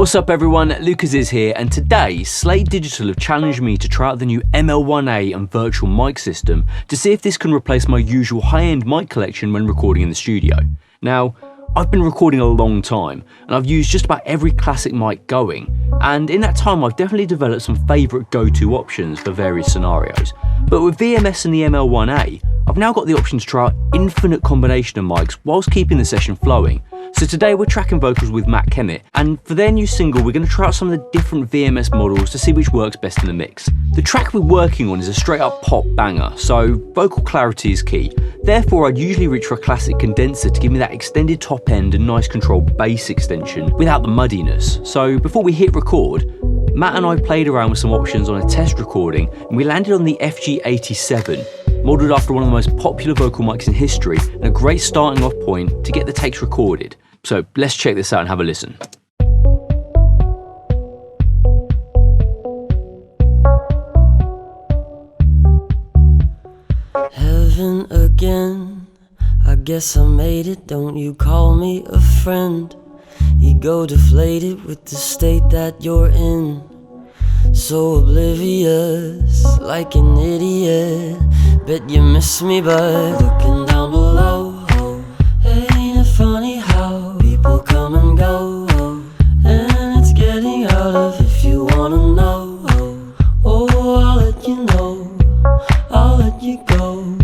What's up everyone, Luke Aziz here, and today Slate Digital have challenged me to try out the new ML-1A and virtual mic system to see if this can replace my usual high-end mic collection when recording in the studio. Now, I've been recording a long time, and I've used just about every classic mic going, and in that time I've definitely developed some favourite go-to options for various scenarios. But with VMS and the ML-1A, I've now got the option to try out infinite combination of mics whilst keeping the session flowing. So today we're tracking vocals with Matt Kemet, and for their new single we're going to try out some of the different VMS models to see which works best in the mix. The track we're working on is a straight up pop banger, so vocal clarity is key. Therefore I'd usually reach for a classic condenser to give me that extended top end and nice controlled bass extension without the muddiness. So before we hit record, Matt and I played around with some options on a test recording, and we landed on the FG87, modelled after one of the most popular vocal mics in history and a great starting off point to get the takes recorded. So let's check this out and have a listen. Heaven again, I guess I made it, don't you call me a friend. Ego deflated with the state that you're in, so oblivious, like an idiot. Bet you miss me, but looking down below, ain't it funny how people come and go, and it's getting out of if you wanna know. Oh, I'll let you know, I'll let you go.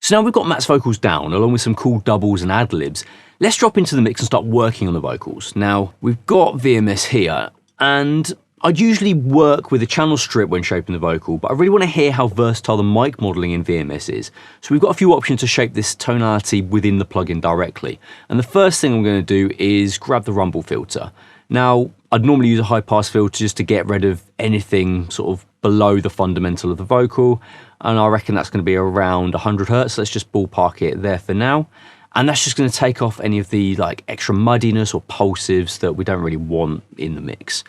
So now we've got Matt's vocals down, along with some cool doubles and ad-libs, let's drop into the mix and start working on the vocals. Now, we've got VMS here, and I'd usually work with a channel strip when shaping the vocal, but I really want to hear how versatile the mic modelling in VMS is. So we've got a few options to shape this tonality within the plugin directly. And the first thing I'm going to do is grab the rumble filter. Now, I'd normally use a high pass filter just to get rid of anything sort of below the fundamental of the vocal, and I reckon that's going to be around 100 Hz. Let's just ballpark it there for now. And that's just going to take off any of the like extra muddiness or pulsives that we don't really want in the mix.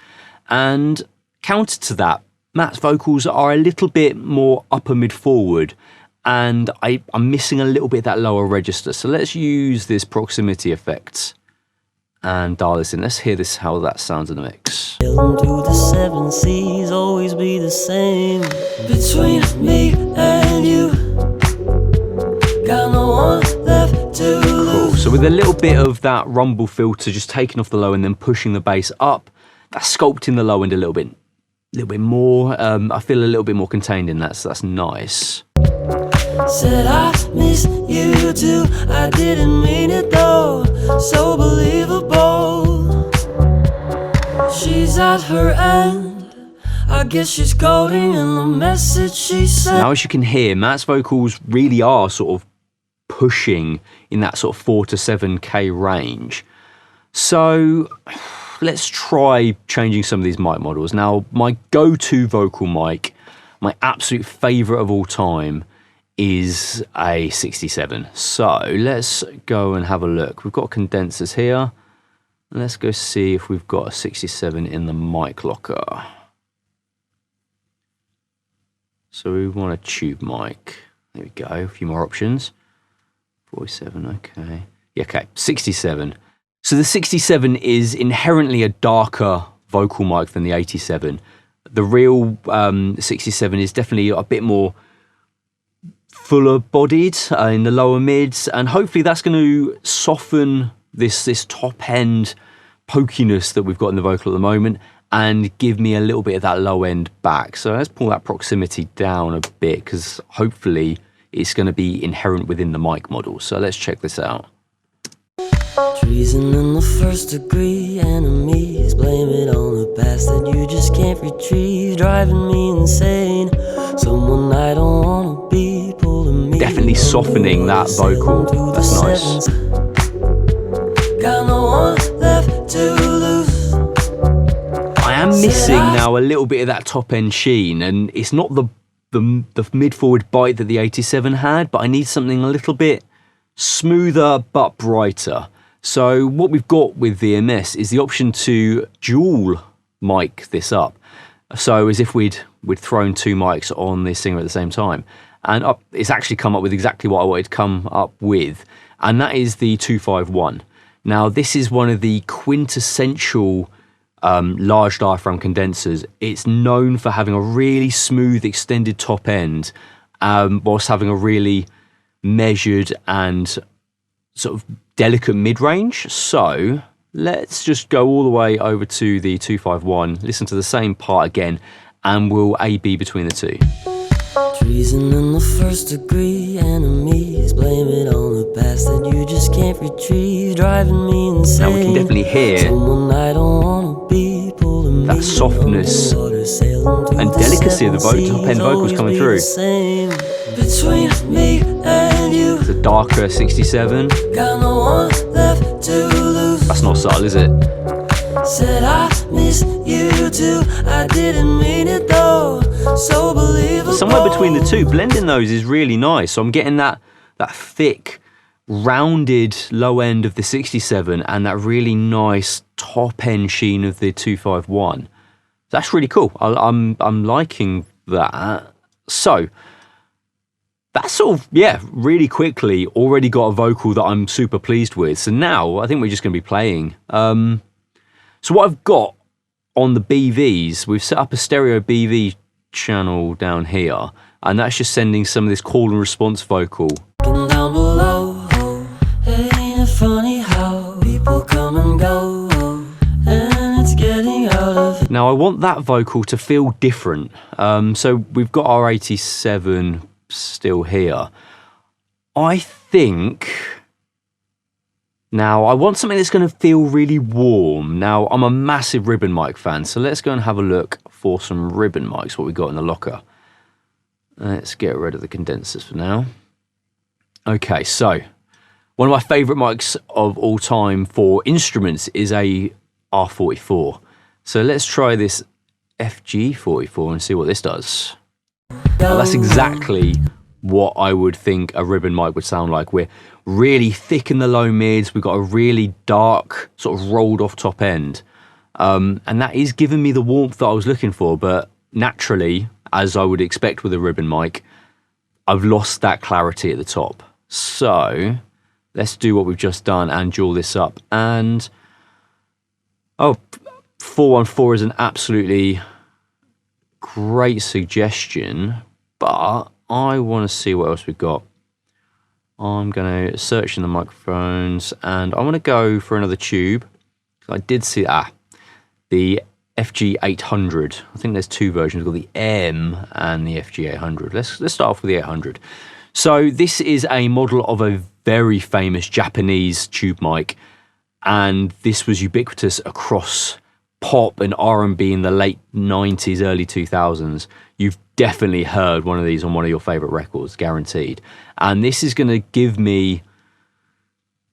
And counter to that, Matt's vocals are a little bit more upper mid forward, and I'm missing a little bit of that lower register. So let's use this proximity effect and dial this in. Let's hear this, how that sounds in the mix. Through the seven seas, always be the same. Between me and you, got no one left to lose. Cool. So with a little bit of that rumble filter, just taking off the low and then pushing the bass up, that's sculpting the low end a little bit more. I feel a little bit more contained in that, so that's nice. Said I miss you too, I didn't mean it though, so believable. She's at her end, I guess she's coding in the message she sent. Now as you can hear, Matt's vocals really are sort of pushing in that sort of 4 to 7K range. So let's try changing some of these mic models. Now, my go-to vocal mic, my absolute favourite of all time, is a 67. So let's go and have a look. We've got condensers here. Let's go see if we've got a 67 in the mic locker. So we want a tube mic. There we go, a few more options. 47, okay. Yeah, okay, 67. So the 67 is inherently a darker vocal mic than the 87. The real 67 is definitely a bit more fuller bodied in the lower mids, and hopefully that's going to soften this top end pokiness that we've got in the vocal at the moment and give me a little bit of that low end back. So let's pull that proximity down a bit, because hopefully it's going to be inherent within the mic model. So let's check this out. Treason in the first degree, enemies blame it on the past that you just can't retrieve, driving me insane. Someone I don't wanna be, pulling me. Definitely softening that vocal. That's nice. Got no one left to lose. I am missing now a little bit of that top end sheen, and it's not the mid forward bite that the 87 had, but I need something a little bit smoother but brighter. So what we've got with VMS is the option to dual mic this up. So as if we'd thrown two mics on this singer at the same time. And it's actually come up with exactly what I wanted to come up with. And that is the 251. Now, this is one of the quintessential large diaphragm condensers. It's known for having a really smooth extended top end, whilst having a really measured and sort of delicate mid-range. So let's just go all the way over to the 251, listen to the same part again, and we'll A-B between the two. Treason in the first degree, enemies blame it on the past that you just can't retrieve, driving me insane. Now we can definitely hear I don't wanna be, that softness and delicacy of the top end vocals coming through. Between me and you, it's a darker 67. got no one left to lose. That's not subtle, is it? Said I miss you too, I didn't mean it though, so believable. Somewhere between the two, blending those is really nice. So I'm getting that thick, rounded low end of the 67 and that really nice top end sheen of the 251. That's really cool. I'm liking that. So that's sort of, yeah, really quickly already got a vocal that I'm super pleased with. So now I think we're just going to be playing. So what I've got on the BVs, we've set up a stereo BV channel down here, and that's just sending some of this call and response vocal. Down below, ain't it funny how people come and go, and it's getting out of. Now I want that vocal to feel different. So we've got our 87 still here. I think now I want something that's going to feel really warm. Now I'm a massive ribbon mic fan, so let's go and have a look for some ribbon mics, what we got in the locker. Let's get rid of the condensers for now. Okay, so one of my favorite mics of all time for instruments is a R44. So let's try this FG44 and see what this does. Now that's exactly what I would think a ribbon mic would sound like. We're really thick in the low mids. We've got a really dark sort of rolled off top end. And that is giving me the warmth that I was looking for. But naturally, as I would expect with a ribbon mic, I've lost that clarity at the top. So let's do what we've just done and dual this up. And oh, 414 is an absolutely great suggestion, but I want to see what else we've got. I'm going to search in the microphones and I want to go for another tube. I did see the FG800. I think there's two versions. We've got the M and the FG800. Let's start off with the 800. So this is a model of a very famous Japanese tube mic, and this was ubiquitous across pop and R&B in the late 90s, early 2000s. You've definitely heard one of these on one of your favorite records, guaranteed. And this is going to give me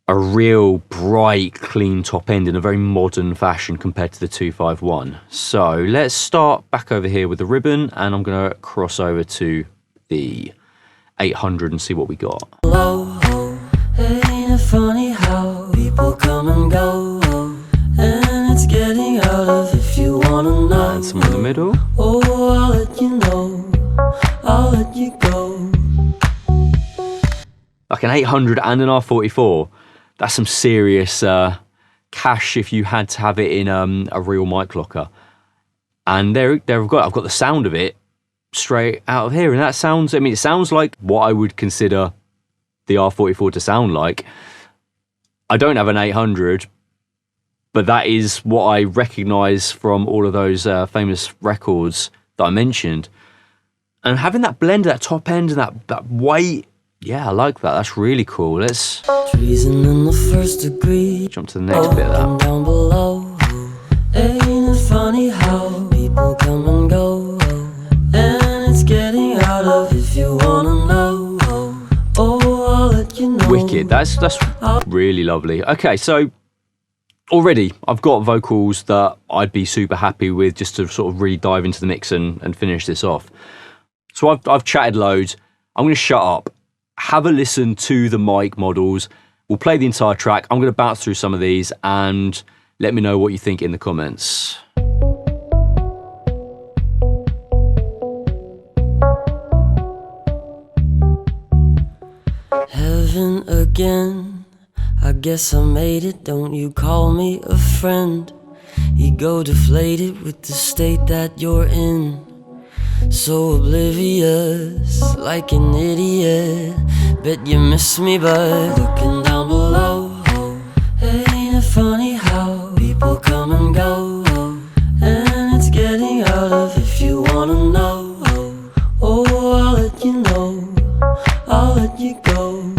a real bright, clean top end in a very modern fashion compared to the 251. So let's start back over here with the ribbon, and I'm going to cross over to the 800 and see what we got. Low, ain't it funny how people come and go, and it's getting out of. If you wanna know, And some in the middle. oh, I'll let you know, I'll let you go. Like an 800 and an R44. That's some serious cash if you had to have it in a real mic locker. And there I've got the sound of it straight out of here, and that sounds, I mean, it sounds like what I would consider the R44 to sound like. I don't have an 800, but that is what I recognize from all of those famous records that I mentioned. And having that blend, that top end, and that weight, yeah, I like that. That's really cool. Let's Treason in the first degree. jump to the next bit of that. Down below, ain't it funny how people come and go, and it's getting out of. If you wanna know, oh, I'll let you know. Wicked. That's really lovely. Okay, so already I've got vocals that I'd be super happy with just to sort of really dive into the mix and finish this off. So I've chatted loads. I'm going to shut up. Have a listen to the mic models. We'll play the entire track. I'm going to bounce through some of these and let me know what you think in the comments. Heaven again, I guess I made it, don't you call me a friend. Ego deflated with the state that you're in. So oblivious, like an idiot. Bet you miss me, but looking down below, ain't it funny how people come and go, and it's getting out of if you wanna know. Oh, I'll let you know, I'll let you go.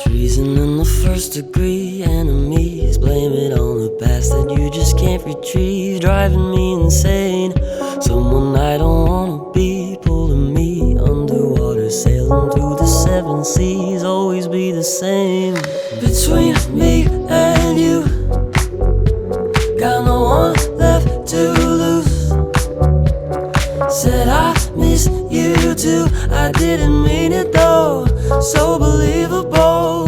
Treason in the first degree, enemies blame it on the past that you just can't retrieve, driving me insane. Someone I don't wanna be, pulling me underwater, sailing through the seven seas, always be the same. Between me and you, got no one left to lose. Said I miss you too, I didn't mean it though, so believable.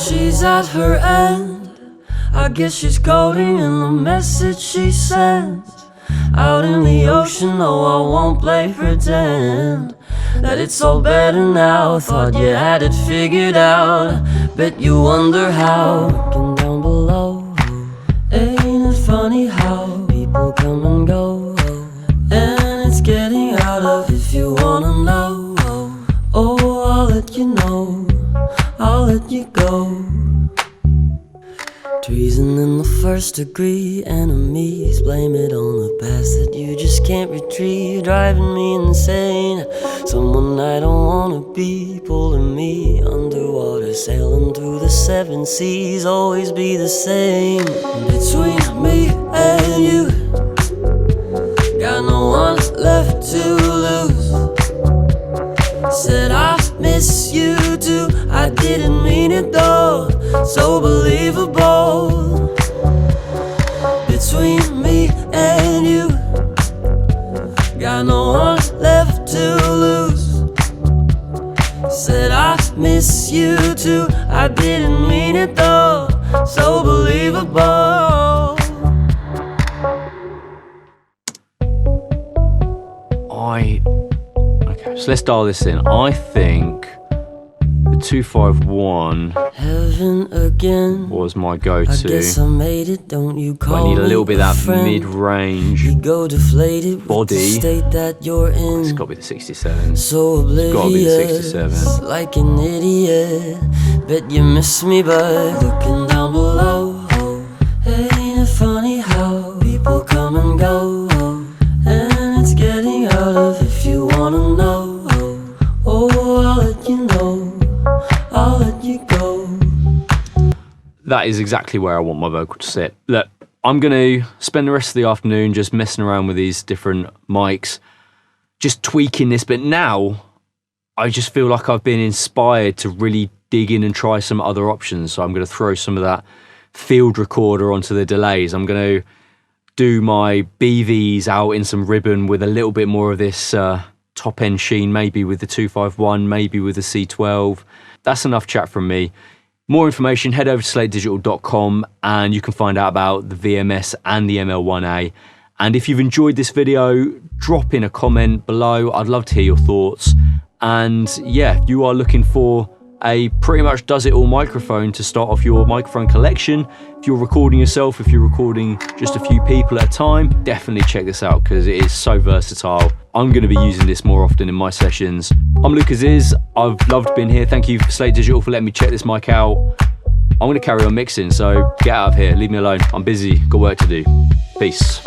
She's at her end, I guess she's coding in the message she sends. Out in the ocean, no, I won't play pretend that it's all better now. Thought you had it figured out, bet you wonder how. Looking down below, ain't it funny how people come and go, and it's getting out of if you wanna know. Oh, I'll let you know, I'll let you go. Treason in the first degree, enemies blame it on the past that you just can't retrieve, driving me insane. Someone I don't wanna be, pulling me underwater, sailing through the seven seas, always be the same. Between me and you, got no one left to lose. Said I miss you too, I didn't mean it though, so believable. Between me and you, got no one left to lose. Said I miss you too, I didn't mean it though, so believable. Okay, so let's dial this in. I think the 251 Heaven again was my I go-to. guess I made it, don't you But call I need a little me bit of that friend. mid-range. Ego deflated with body. the state that you're in. It's got to be the 67. So It's gotta be the oblivious, 67. like an idiot. Bet you miss me, but looking down below, ain't it funny how people come and go, and it's getting out of if you wanna know. Oh, I'll let you know, I'll let you go. That is exactly where I want my vocal to sit. Look, I'm going to spend the rest of the afternoon just messing around with these different mics, just tweaking this, but now I just feel like I've been inspired to really dig in and try some other options. So I'm going to throw some of that field recorder onto the delays. I'm going to do my BVs out in some ribbon with a little bit more of this top end sheen, maybe with the 251, maybe with the C12. That's enough chat from me. More information, head over to slatedigital.com and you can find out about the VMS and the ML-1A. And if you've enjoyed this video, drop in a comment below. I'd love to hear your thoughts. And yeah, if you are looking for a pretty much does it all microphone to start off your microphone collection, if you're recording yourself, if you're recording just a few people at a time, definitely check this out because it is so versatile. I'm going to be using this more often in my sessions. I'm Luke Aziz. I've loved being here. Thank you for Slate Digital for letting me check this mic out. I'm going to carry on mixing, so get out of here. Leave me alone. I'm busy. Got work to do. Peace.